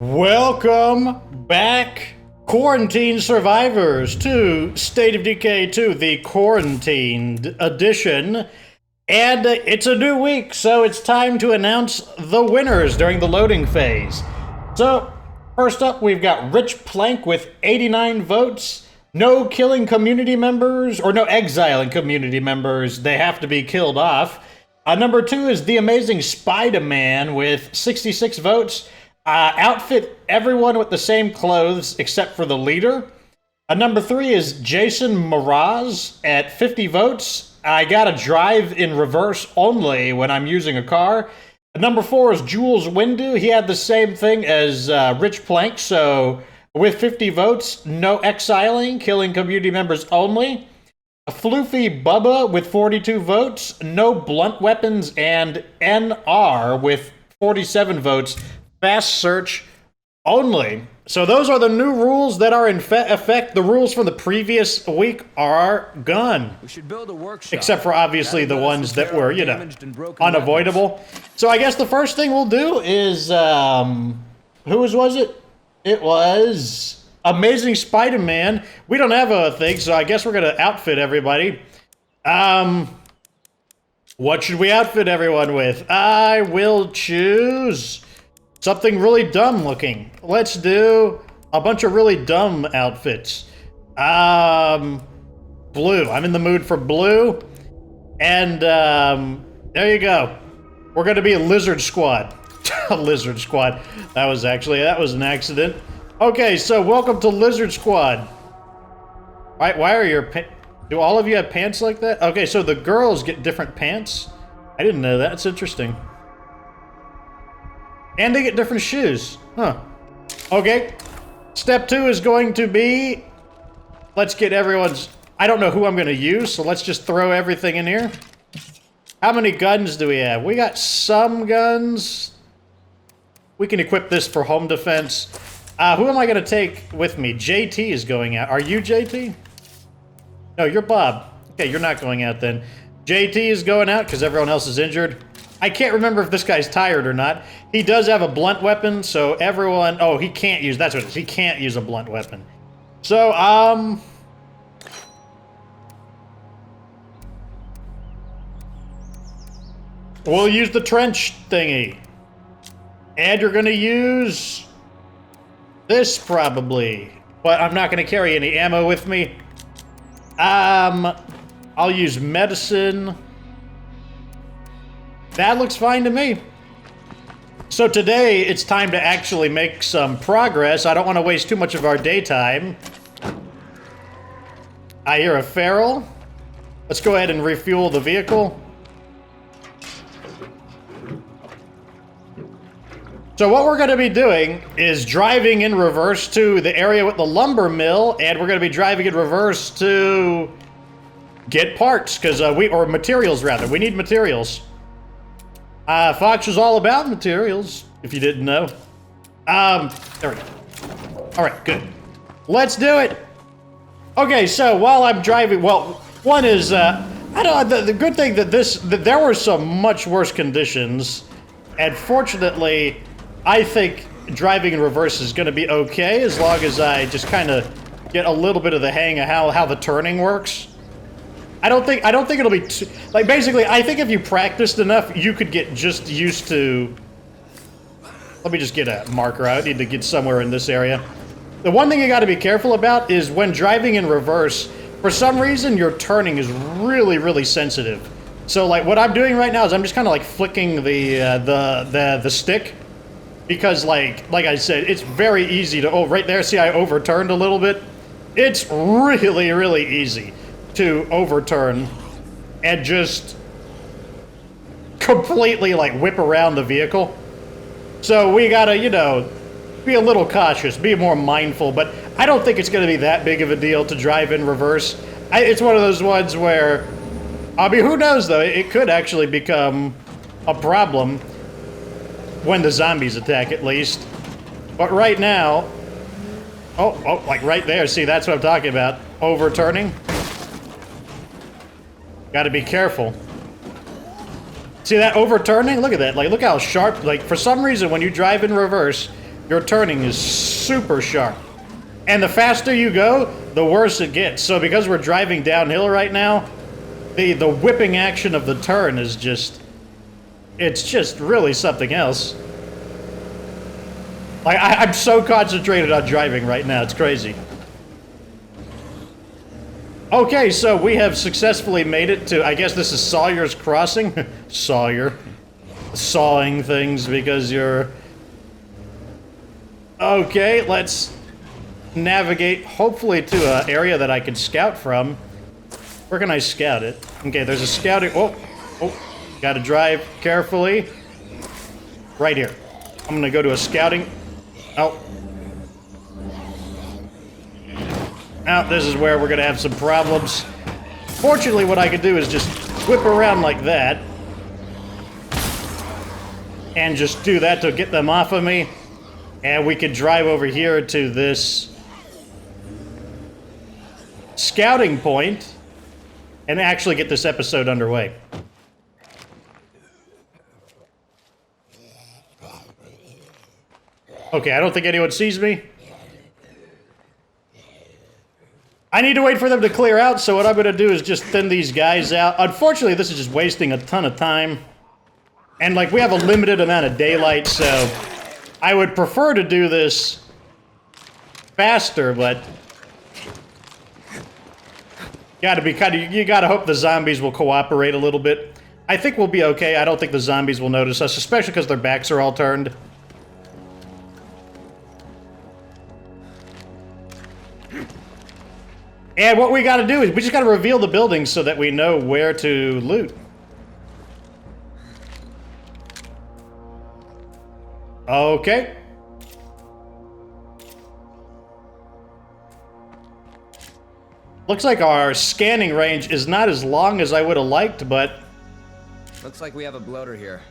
Welcome back, quarantine survivors, to State of Decay 2, the quarantined edition. And it's a new week, so it's time to announce the winners during the loading phase. So, first up, we've got Rich Plank with 89 votes. No killing community members, or no exiling community members. They have to be killed off. Number 2 is The Amazing Spider-Man with 66 votes. Outfit everyone with the same clothes except for the leader. Number 3 is Jason Mraz at 50 votes. I gotta drive in reverse only when I'm using a car. Number 4 is Jules Windu. He had the same thing as Rich Plank, so with 50 votes, no exiling, killing community members only. Floofy Bubba with 42 votes, no blunt weapons, and NR with 47 votes. Fast search only. So those are the new rules that are in effect. The rules from the previous week are gone. We should build a workshop. Except for obviously the ones that were, you know, unavoidable. So I guess the first thing we'll do is, whose was it? It was Amazing Spider-Man. We don't have a thing, so I guess we're gonna outfit everybody. What should we outfit everyone with? I will choose something really dumb looking. Let's do a bunch of really dumb outfits. Blue. I'm in the mood for blue. And there you go. We're gonna be a lizard squad. A lizard squad. That was an accident. Okay, so welcome to Lizard Squad. Why are your do all of you have pants like that? Okay, so the girls get different pants? I didn't know that. It's interesting. And they get different shoes. Huh. Okay. Step 2 is going to be... Let's get everyone's... I don't know who I'm going to use, so let's just throw everything in here. How many guns do we have? We got some guns. We can equip this for home defense. Who am I going to take with me? JT is going out. Are you JT? No, you're Bob. Okay, you're not going out then. JT is going out because everyone else is injured. I can't remember if this guy's tired or not. He does have a blunt weapon, so everyone... Oh, he can't use... That's what it is. He can't use a blunt weapon. So, we'll use the trench thingy. And you're gonna use... this, probably. But I'm not gonna carry any ammo with me. I'll use medicine... That looks fine to me. So today, it's time to actually make some progress. I don't want to waste too much of our daytime. I hear a feral. Let's go ahead and refuel the vehicle. So what we're going to be doing is driving in reverse to the area with the lumber mill, and we're going to be driving in reverse to get parts, because or materials rather. We need materials. Fox is all about materials, if you didn't know. There we go. Alright, good. Let's do it! Okay, so while I'm driving, well, one is, I don't know, the good thing that there were some much worse conditions, and fortunately, I think driving in reverse is gonna be okay, as long as I just kind of get a little bit of the hang of how the turning works. I don't think it'll be too, like, basically, I think if you practiced enough, you could get just used to... Let me just get a marker. I need to get somewhere in this area. The one thing you gotta be careful about is when driving in reverse, for some reason, your turning is really, really sensitive. So, like, what I'm doing right now is I'm just kind of, like, flicking the stick. Because, like I said, it's very easy to... Oh, right there, see, I overturned a little bit? It's really, really easy to overturn and just completely, like, whip around the vehicle. So we gotta, you know, be a little cautious, be more mindful, but I don't think it's gonna be that big of a deal to drive in reverse. It's one of those ones where, I mean, who knows, though? It could actually become a problem when the zombies attack, at least. But right now... Oh, like right there, see, that's what I'm talking about. Overturning. Gotta be careful. See that overturning? Look at that. Like, look how sharp. Like, for some reason, when you drive in reverse, Your turning is super sharp. And the faster you go, the worse it gets. So because we're driving downhill right now, the whipping action of the turn is just... It's just really something else. Like, I'm so concentrated on driving right now, it's crazy. Okay, so we have successfully made it to, I guess this is Sawyer's Crossing? Sawyer. Sawing things because you're... Okay, let's navigate, hopefully, to an area that I can scout from. Where can I scout it? Okay, there's a scouting... Oh, gotta drive carefully. Right here. I'm gonna go to a scouting... Oh. Now, this is where we're gonna have some problems. Fortunately, what I could do is just whip around like that. And just do that to get them off of me. And we could drive over here to this scouting point and actually get this episode underway. Okay, I don't think anyone sees me. I need to wait for them to clear out, so what I'm gonna do is just thin these guys out. Unfortunately, this is just wasting a ton of time. And, like, we have a limited amount of daylight, so I would prefer to do this faster, but you gotta hope the zombies will cooperate a little bit. I think we'll be okay. I don't think the zombies will notice us, especially because their backs are all turned. And what we gotta do is we just gotta reveal the buildings so that we know where to loot. Okay. Looks like our scanning range is not as long as I would have liked, but... Looks like we have a bloater here.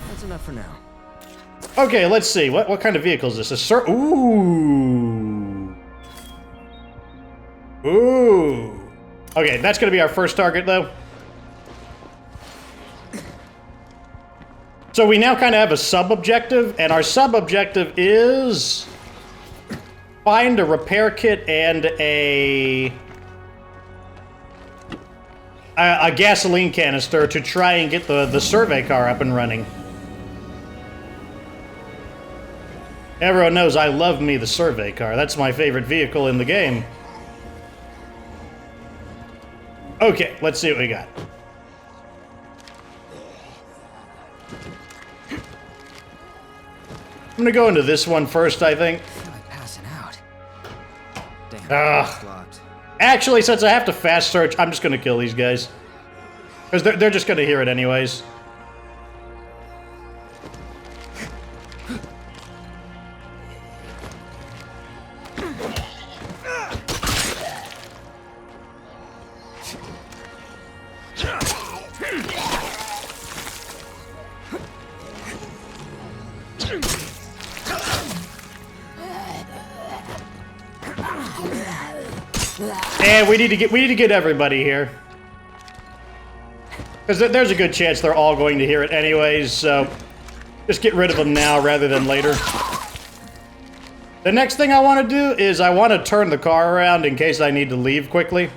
That's enough for now. Okay, let's see. What kind of vehicle is this? Ooh. Ooh. Okay, that's gonna be our first target, though. So we now kind of have a sub-objective, and our sub-objective is... find a repair kit and a gasoline canister to try and get the survey car up and running. Everyone knows I love me the survey car. That's my favorite vehicle in the game. Okay, let's see what we got. I'm gonna go into this one first, I think. I feel like passing out. Damn, it's locked. Actually, since I have to fast search, I'm just gonna kill these guys. Because they're just gonna hear it anyways. And we need to get everybody here. Because there's a good chance they're all going to hear it anyways, so just get rid of them now rather than later. The next thing I want to do is I want to turn the car around in case I need to leave quickly.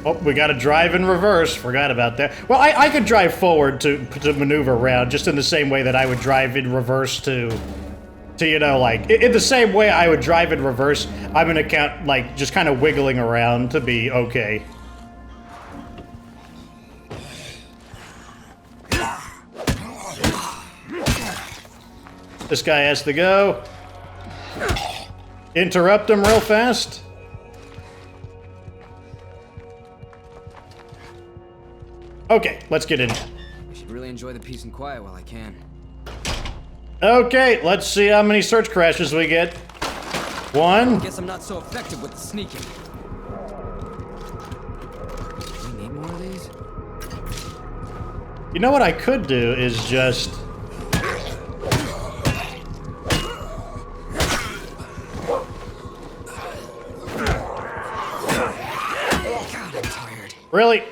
Oh, we got to drive in reverse. Forgot about that. Well, I could drive forward to maneuver around, just in the same way that I would drive in reverse to you know, like, in the same way I would drive in reverse, I'm gonna count, like, just kind of wiggling around to be okay. This guy has to go. Interrupt him real fast. Okay, let's get in. I should really enjoy the peace and quiet while I can. Okay, let's see how many search crashes we get. One. Guess I'm not so effective with the sneaking. Do we need more of these? You know what I could do is just... Really?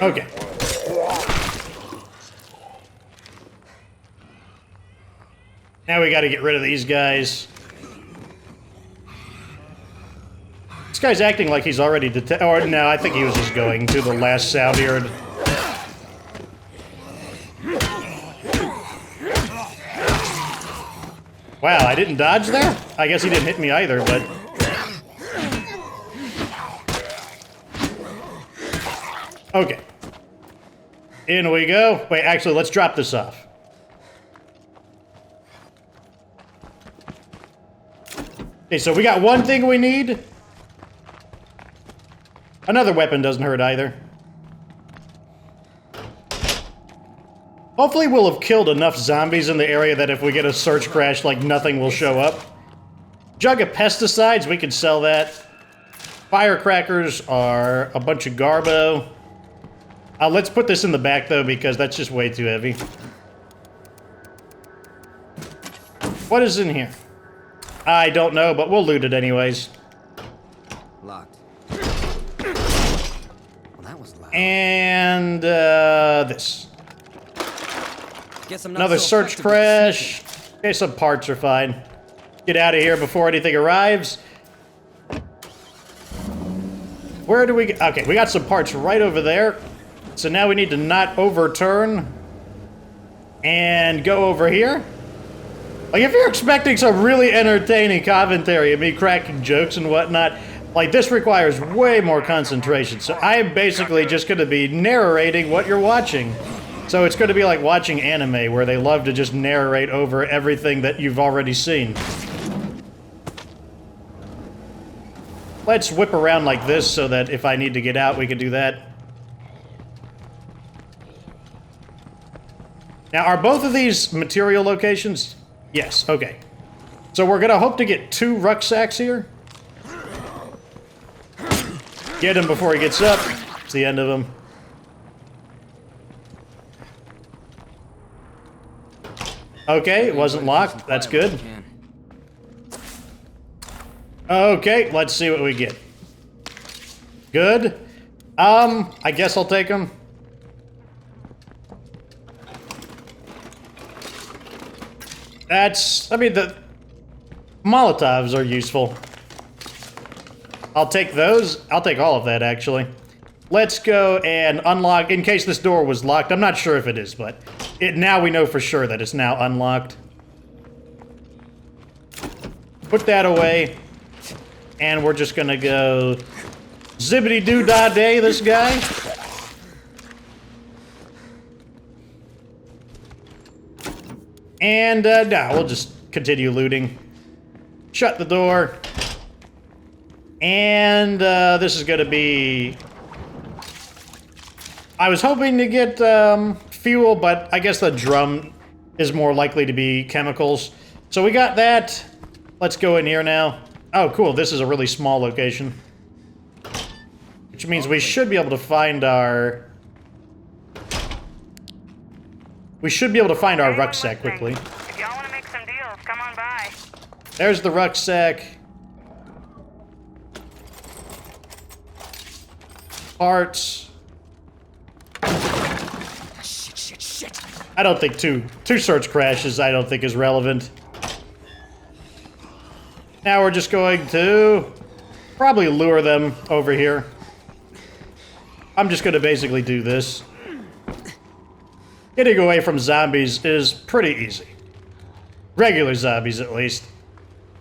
Okay. Now we gotta get rid of these guys. This guy's acting like he's already or no, I think he was just going to the last sound he heard. Wow, I didn't dodge there? I guess he didn't hit me either, but... Okay. In we go. Wait, actually, let's drop this off. Okay, so we got one thing we need. Another weapon doesn't hurt either. Hopefully we'll have killed enough zombies in the area that if we get a search crash, like, nothing will show up. Jug of pesticides, we can sell that. Firecrackers are a bunch of garbo. Let's put this in the back, though, because that's just way too heavy. What is in here? I don't know, but we'll loot it anyways. Locked. Well, that was loud. And, this. Guess I'm not Another so search effective crash. Okay, some parts are fine. Get out of here before anything arrives. Where do we... Okay, we got some parts right over there. So now we need to not overturn. And go over here. Like, if you're expecting some really entertaining commentary and me cracking jokes and whatnot, like, this requires way more concentration. So I'm basically just going to be narrating what you're watching. So it's going to be like watching anime, where they love to just narrate over everything that you've already seen. Let's whip around like this so that if I need to get out, we can do that. Now, are both of these material locations? Yes, okay. So we're going to hope to get 2 rucksacks here. Get him before he gets up. It's the end of him. Okay, it wasn't locked. That's good. Okay, let's see what we get. Good. I guess I'll take them. That's... I mean, the Molotovs are useful. I'll take those. I'll take all of that, actually. Let's go and unlock... In case this door was locked. I'm not sure if it is, but... now we know for sure that it's now unlocked. Put that away. And we're just gonna go... zibbity-doo-dah-day this guy. And, nah, we'll just continue looting. Shut the door. And, this is gonna be... I was hoping to get, fuel, but I guess the drum is more likely to be chemicals. So we got that. Let's go in here now. Oh, cool, this is a really small location. Which means we should be able to find our... We should be able to find our rucksack quickly. If y'all want to make some deals, come on by. There's the rucksack. Parts. Shit. I don't think two search crashes, I don't think is relevant. Now we're just going to probably lure them over here. I'm just going to basically do this. Getting away from zombies is pretty easy. Regular zombies, at least.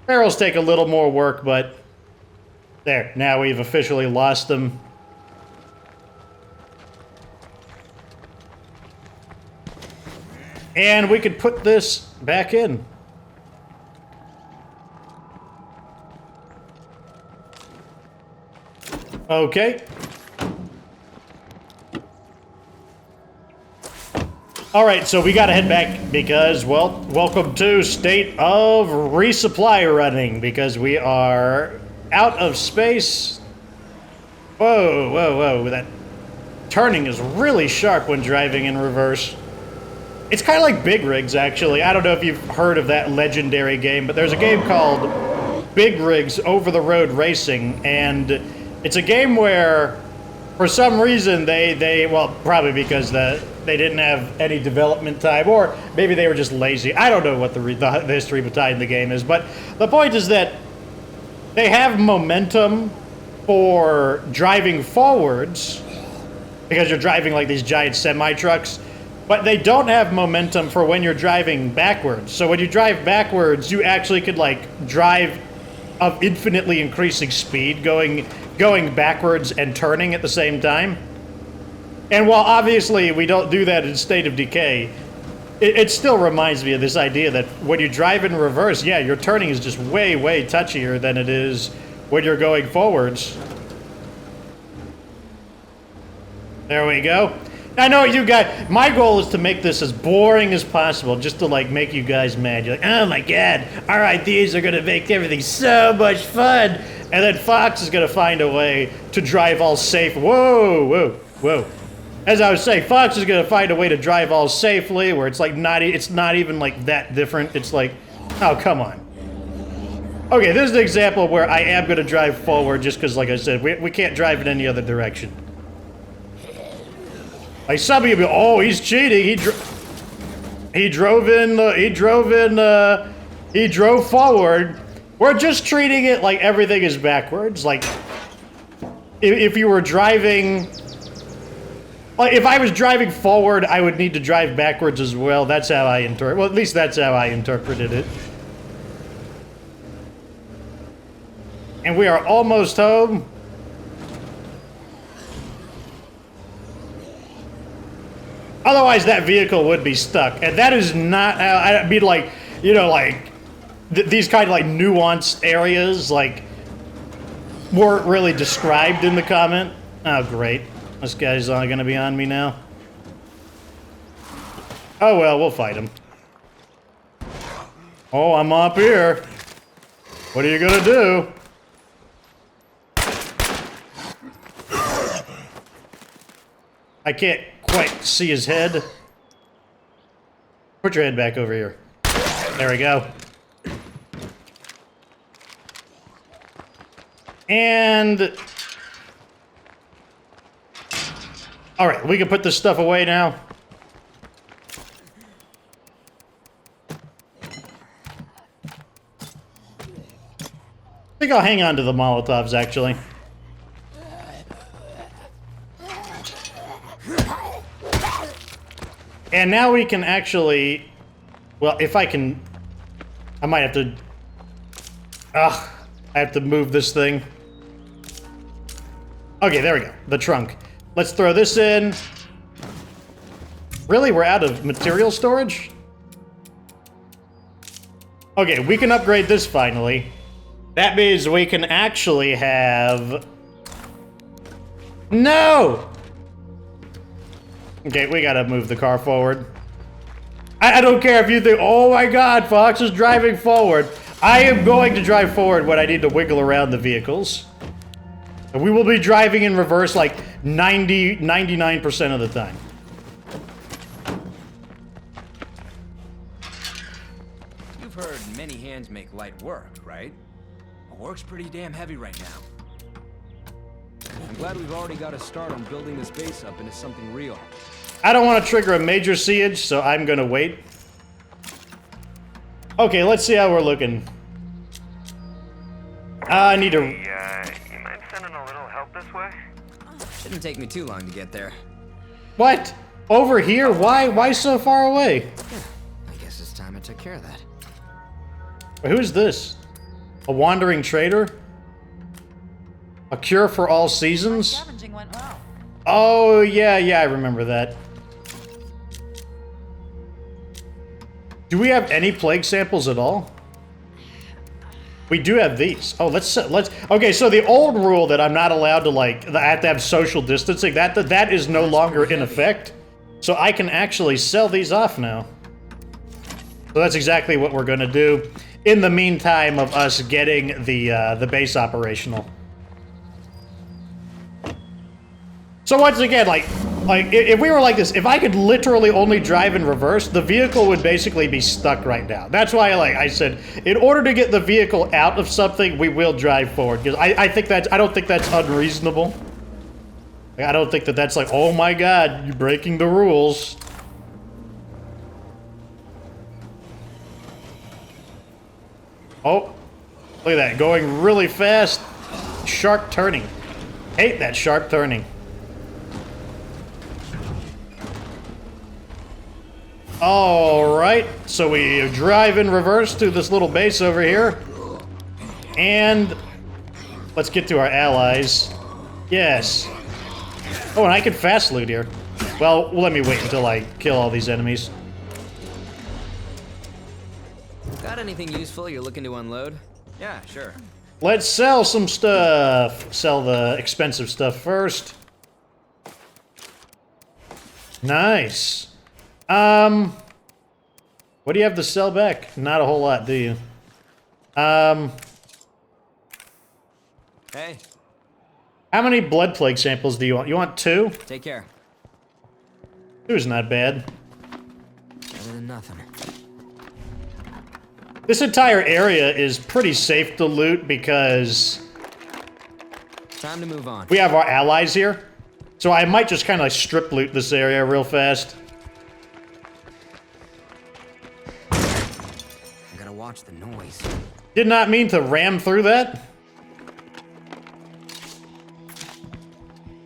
Barrels take a little more work, but... There, now we've officially lost them. And we could put this back in. Okay. Alright, so we gotta head back because, well, welcome to State of Resupply running, because we are out of space. Whoa. That turning is really sharp when driving in reverse. It's kind of like Big Rigs, actually. I don't know if you've heard of that legendary game, but there's a game called Big Rigs Over-the-Road Racing, and it's a game where, for some reason, well, probably because they didn't have any development time, or maybe they were just lazy. I don't know what the history behind the game is, but the point is that they have momentum for driving forwards, because you're driving like these giant semi-trucks, but they don't have momentum for when you're driving backwards. So when you drive backwards, you actually could like drive of infinitely increasing speed, going backwards and turning at the same time. And while obviously we don't do that in State of Decay, it still reminds me of this idea that when you drive in reverse, yeah, your turning is just way, way touchier than it is when you're going forwards. There we go. I know you guys, my goal is to make this as boring as possible, just to like make you guys mad. You're like, oh my god, our ideas are gonna make everything so much fun. And then Fox is gonna find a way to drive all safe. Whoa, whoa, whoa. As I was saying, Fox is gonna find a way to drive all safely, where it's like it's not even like that different. It's like, oh, come on. Okay, this is an example where I am gonna drive forward just because, like I said, we can't drive in any other direction. Like some of you be, oh, he's cheating. He drove forward. We're just treating it like everything is backwards. Like if you were driving, like if I was driving forward, I would need to drive backwards as well. That's how I interpret. Well, at least that's how I interpreted it. And we are almost home. Otherwise, that vehicle would be stuck, and that is not how, I mean, like, you know, like, these kind of, like, nuanced areas, like, weren't really described in the comment. Oh, great. This guy's gonna be on me now. Oh, well, we'll fight him. Oh, I'm up here. What are you gonna do? I can't quite see his head. Put your head back over here. There we go. And... alright, we can put this stuff away now. I think I'll hang on to the Molotovs, actually. And now we can actually, well, if I can, I might have to, I have to move this thing. Okay, there we go, the trunk. Let's throw this in. Really, we're out of material storage? Okay, we can upgrade this finally. That means we can actually have, no! Okay, we gotta move the car forward. I don't care if you think, oh my god, Fox is driving forward. I am going to drive forward when I need to wiggle around the vehicles. And we will be driving in reverse like 99% of the time. You've heard many hands make light work, right? Well, work's pretty damn heavy right now. I'm glad we've already got a start on building this base up into something real. I don't want to trigger a major siege, so I'm gonna wait. Okay, let's see how we're looking. I need to... you mind sending a little help this way? Shouldn't take me too long to get there. What? Over here? Why? Why so far away? I guess it's time I took care of that. Wait, who is this? A wandering trader? A cure for all seasons? Scavenging went well. Oh, yeah, I remember that. Do we have any plague samples at all? We do have these. Oh, let's. Okay, so the old rule that I'm not allowed to I have to have social distancing. That is no longer in effect. So I can actually sell these off now. So that's exactly what we're gonna do. In the meantime of us getting the base operational. So once again, like, Like, if we were like this, if I could literally only drive in reverse, the vehicle would basically be stuck right now. That's why, like I said, in order to get the vehicle out of something, we will drive forward. Because I don't think that's unreasonable. Like, I don't think that that's like, oh my god, you're breaking the rules. Oh, look at that, going really fast. Sharp turning. Hate that sharp turning. Alright, so we drive in reverse to this little base over here. And let's get to our allies. Yes. Oh, and I can fast loot here. Well, let me wait until I kill all these enemies. Got anything useful you're looking to unload? Yeah, sure. Let's sell some stuff. Sell the expensive stuff first. Nice. What do you have to sell back? Not a whole lot, do you? Hey. How many blood plague samples do you want? You want 2? Take care. 2's not bad. Better than nothing. This entire area is pretty safe to loot because Time to move on. we have our allies here. So I might just kind of strip loot this area real fast. I gotta watch the noise. Did not mean to ram through that.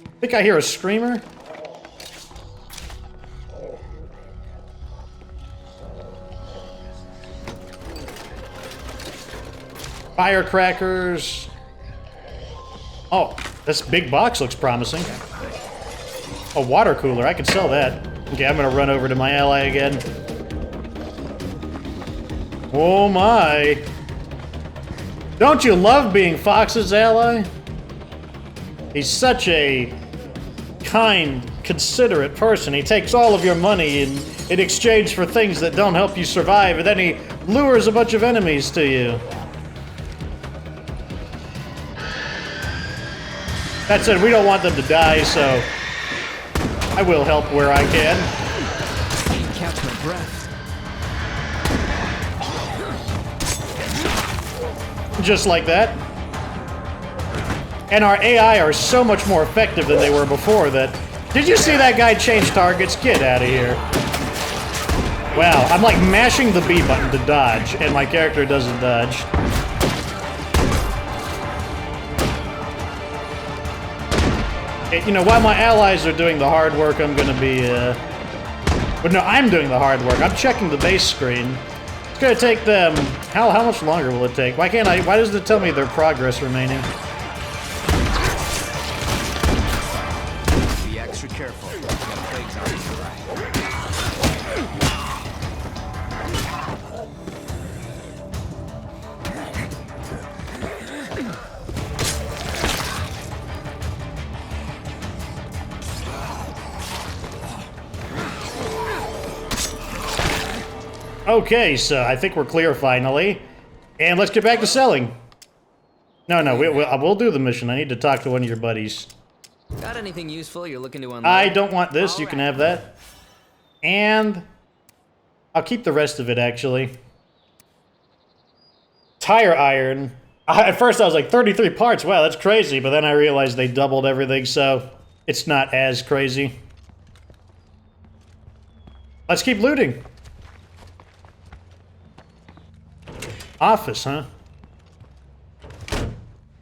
I think I hear a screamer. Firecrackers. Oh, this big box looks promising. A water cooler, I could sell that. Okay, I'm gonna run over to my ally again. Oh my. Don't you love being Fox's ally? He's such a kind, considerate person. He takes all of your money in exchange for things that don't help you survive, and then he lures a bunch of enemies to you. That said, we don't want them to die, so I will help where I can. Can't catch my breath. Just like that. And our AI are so much more effective than they were before that... Did you see that guy change targets? Get out of here. Wow, I'm like mashing the B button to dodge, and my character doesn't dodge. You know, while my allies are doing the hard work, I'm gonna be, But no, I'm doing the hard work. I'm checking the base screen. It's gonna take them... How much longer will it take? Why doesn't it tell me their progress remaining? Be extra careful. Plagues on you. Okay, so I think we're clear finally. And let's get back to selling. No, we'll do the mission. I need to talk to one of your buddies. Got anything useful you're looking to unload? I don't want this. All You can right. have that. And I'll keep the rest of it, actually. Tire iron. At first I was like, 33 parts. Wow, that's crazy. But then I realized they doubled everything, so it's not as crazy. Let's keep looting. Office, huh?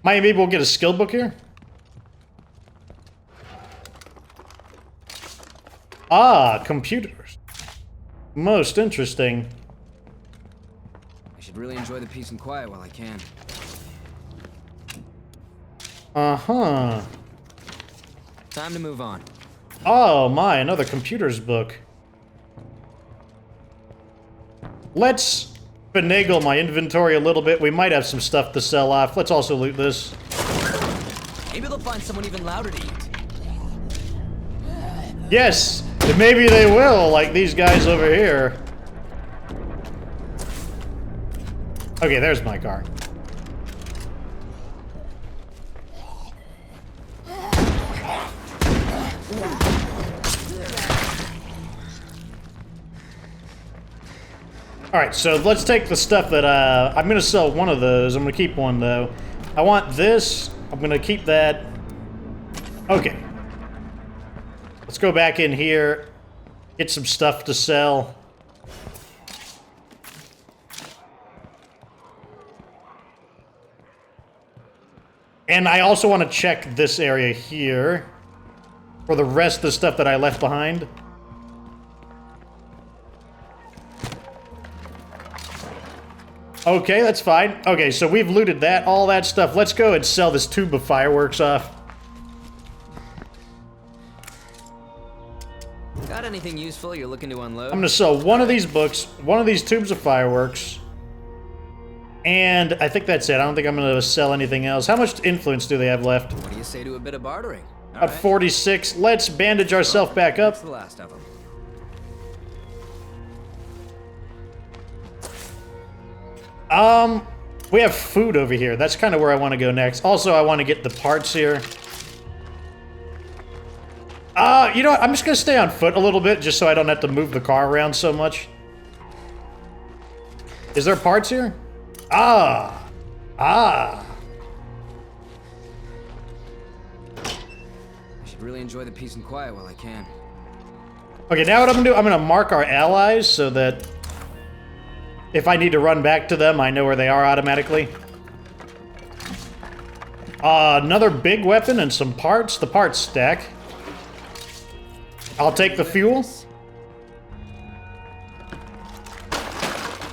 Maybe we'll get a skill book here? Ah, computers. Most interesting. I should really enjoy the peace and quiet while I can. Uh-huh. Time to move on. Oh my, another computers book. Let's finagle my inventory a little bit. We might have some stuff to sell off. Let's also loot this. Maybe they'll find someone even louder to eat. Yes, maybe they will, like these guys over here. Okay, there's my car. Alright, so let's take the stuff that, I'm gonna sell one of those. I'm gonna keep one, though. I want this. I'm gonna keep that. Okay. Let's go back in here. Get some stuff to sell. And I also want to check this area here for the rest of the stuff that I left behind. Okay, that's fine. Okay, so we've looted that, all that stuff. Let's go and sell this tube of fireworks off. Got anything useful you're looking to unload? I'm gonna sell one of these books, one of these tubes of fireworks, and I think that's it. I don't think I'm gonna sell anything else. How much influence do they have left? What do you say to a bit of bartering? About 46. Let's bandage ourselves back up. That's the last of them. We have food over here. That's kind of where I want to go next. Also, I want to get the parts here. You know what? I'm just gonna stay on foot a little bit, just so I don't have to move the car around so much. Is there parts here? Ah! I should really enjoy the peace and quiet while I can. Okay, now what I'm gonna do, I'm gonna mark our allies so that if I need to run back to them, I know where they are automatically. Another big weapon and some parts. The parts stack. I'll take the fuel.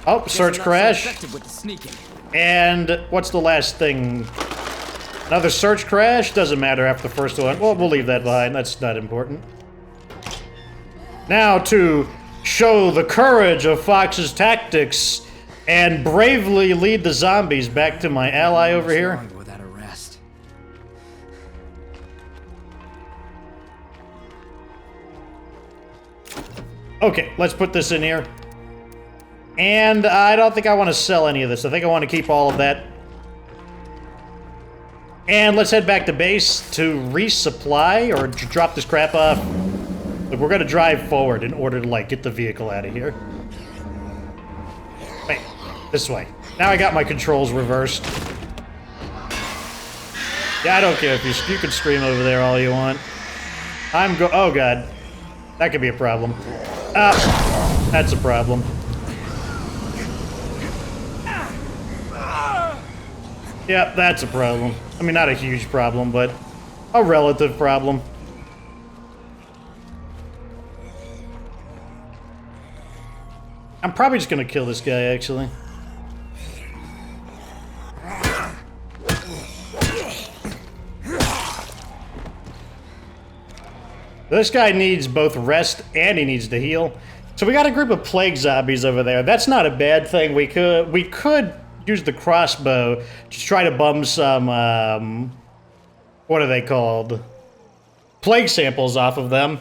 Oh, search crash. And what's the last thing? Another search crash? Doesn't matter after the first one. Well, we'll leave that behind. That's not important. Now to show the courage of Fox's tactics and bravely lead the zombies back to my ally over here. Okay, let's put this in here. And I don't think I want to sell any of this. I think I want to keep all of that. And let's head back to base to resupply or drop this crap off. Look, we're going to drive forward in order to, like, get the vehicle out of here. Wait, this way. Now I got my controls reversed. Yeah, I don't care if you can scream over there all you want. Oh, God. That could be a problem. That's a problem. Yep, that's a problem. I mean, not a huge problem, but a relative problem. I'm probably just gonna kill this guy, actually. This guy needs both rest and he needs to heal. So we got a group of plague zombies over there. That's not a bad thing. We could use the crossbow to try to bum some, what are they called? Plague samples off of them.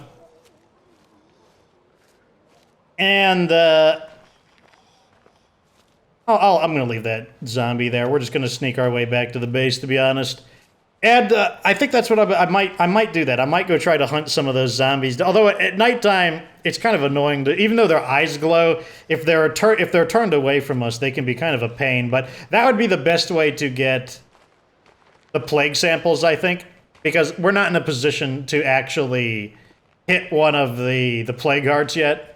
And, I'm gonna leave that zombie there. We're just gonna sneak our way back to the base, to be honest. And I think that's what I might do that. I might go try to hunt some of those zombies. Although at nighttime, it's kind of annoying to, even though their eyes glow, if they're turned away from us, they can be kind of a pain. But that would be the best way to get the plague samples, I think, because we're not in a position to actually hit one of the plague hearts yet.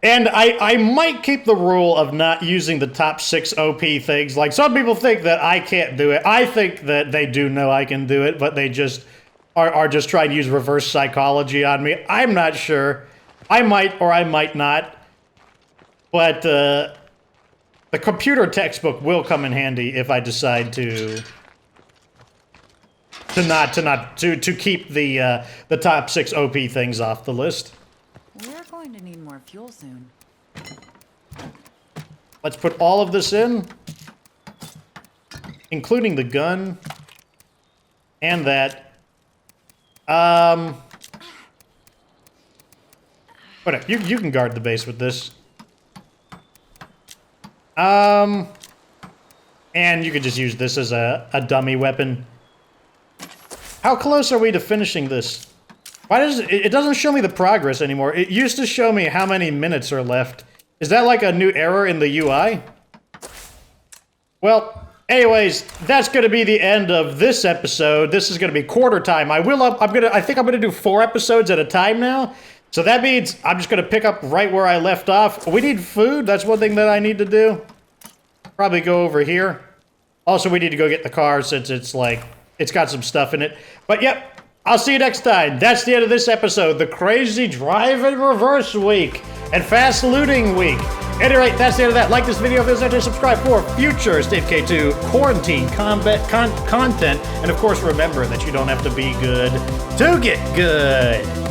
And I might keep the rule of not using the top 6 OP things. Like, some people think that I can't do it. I think that they do know I can do it, but they just are just trying to use reverse psychology on me. I'm not sure. I might or I might not. But the computer textbook will come in handy if I decide to keep the top 6 OP things off the list. We're going to need more fuel soon. Let's put all of this in, including the gun and that. Whatever. You can guard the base with this. And you could just use this as a dummy weapon. How close are we to finishing this? Why does it doesn't show me the progress anymore? It used to show me how many minutes are left. Is that like a new error in the UI? Well, anyways, that's going to be the end of this episode. This is going to be quarter time. I think I'm going to do 4 episodes at a time now. So that means I'm just going to pick up right where I left off. We need food. That's one thing that I need to do. Probably go over here. Also, we need to go get the car since it's got some stuff in it. But yep, I'll see you next time. That's the end of this episode. The crazy drive and reverse week and fast looting week. Anyway, that's the end of that. Like this video if it's not, subscribe for future State of Decay 2 quarantine combat content. And of course, remember that you don't have to be good to get good.